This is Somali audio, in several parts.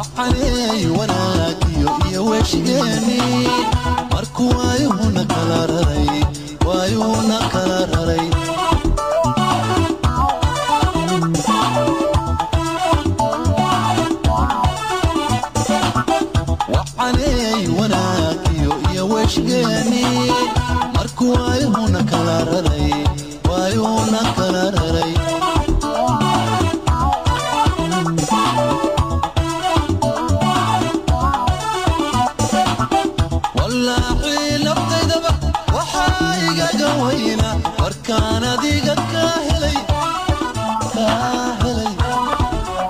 وحني وناكيو يا وشجاني مركو وايونا كلاري وايونا كلاري وحني وناكيو يا وشجاني مركو وايونا كلاري وايونا كلاري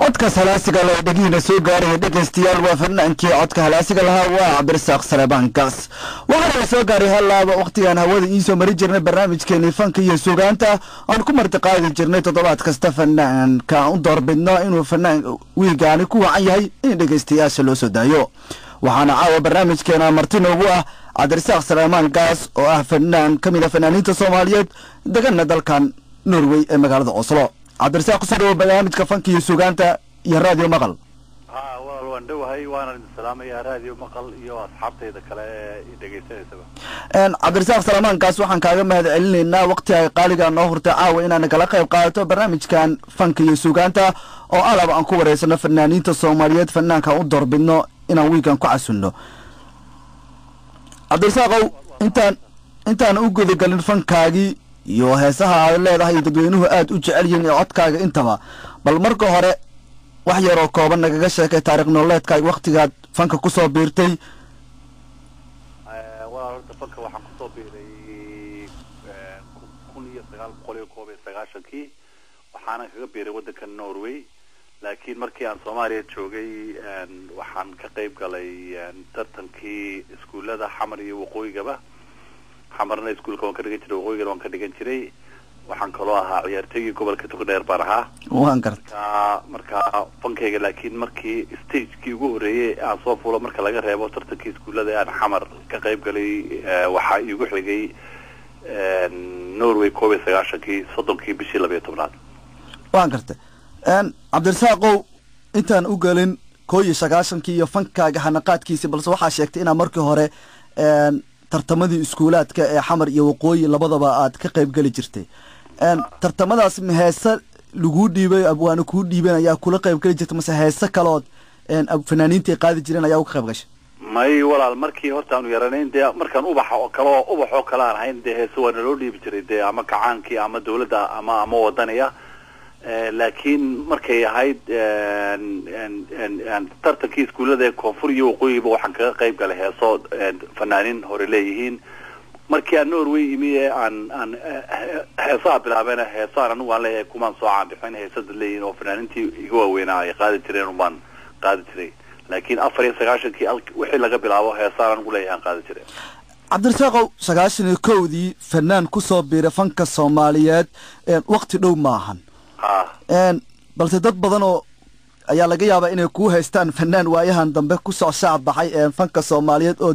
codkaas halaasiga loo dhagiina soo gaaray dhageystayaal waa fannaankii codka halaasiga lahaa waa cabdirasaaq saleebaankaas waxaana soo gaaray halaaba waqtigan hawada iisoo mari jirnay barnaamijkeennii fanka iyo sugaanta aan ku martiqaadi jirnay toddobaad kasta fannaanka u doorbidno inuu fannaan wiilgaani ku wacan yahay in dhegeystayaasha loo soo daayo waxaana caawa barnaamijkeena marti noogu ah cabdirasaaq saleebaankaas oo ah fannaan ka mid ah fannaaniinta soomaaliyeed degana dalkan norway ee magaalada oslo cabdirasaaq kusoo dhawo barnaamijka fanka iyo sugaanta iyo raadiyo maqal waan dhowahay waana salaamaya raadiyo maqal iyo asxaabtayda kale ee dhageysanaysa cabdirasaaq saleebaankaas waxaan kaaga mahad celinaynaa waqti ay qaaliga noo hurtay caawa inaan kala qayb qaadato barnaamijkan fanka iyo sugaanta oo alaba aan ku wareysano fanaaniinta soomaaliyeed fanaankan u doorbidno inaan wiigan ku casunno cabdirasaaqow intaan u gudagalin fankaagii iyo heesaha aad leedahay dadweynuhu aad u jecel yihiin ee codkaaga intaba bal marka hore wax yaroo kooban nagaga sheekay taariikh nololeedkaaga waqtigaad fanka kusoo biirtay horta fanka waxaan kusoo biiray 1991 waxaana kaga biiray waddanka Norway laakiin markii aan Soomaaliya joogay waxaan ka qayb galay tartankii iskuulada xamar iyo waqooyigaba xamarna iskuulka waan ka dhigan jiray waqooyiga waan ka dhigan jiray waxaan kaloo ahaa ciyaartooyga gobolka Togdheer baan ahaa waan gartaa marka fankayga laakiin markii stage-kii ugu horeeyay aan soo fuulo marka laga reebo tartankii iskuulada aan xamar ka qayb galay waxa iigu xigay Norway 19 bishii 12 waan gartay cabdirasaaqow intaan u galin 19 iyo fankaaga hanaqaadkiisa balse waxaa sheegtay inaa markii hore tartamadii iskuulaadka ee xamar iyo waqooyi labadaba aad ka qayb gali jirtay tartamadaas heesa lagu dhiibay abwaana ku dhiiban ayaa kula qayb gali jirtay mase heesa kalood fanaaniinta qaadi jireen ayaa uga qayb gashay may walaal markii horta aanu yaranayn dee markaan ubaxo kale aan ahayn dee heesa waa naloo dhiibi jiray dee ama kacaankii ama dawladda ama wadaniya laakiin markay ahayd tartankii iskuulada ee koonfur iyo waqooyiba waxaan kaga qayb galay heeso fanaaniin hore leeyihiin markii aan Norway imi ee aan heesaha bilaabana heesaan anigu aan leeyahay kumaan soo caanbixin heesada leeyihiin oo fanaaniintii iga waaweynaa ay qaadi jireen umbaan qaadi jiray laakiin 94 wixii laga bilaabo heesaan anigu leeyahay qaadi jiray cabdirasaaqow 91dii fanaan kusoo biiray fanka Soomaaliyeed waqti dhow maahan balse dad badan oo ayaa laga yaabaa inay ku haystaan fanaan waayahan dambe ku soo shaac baxay fanka Soomaaliyeed oo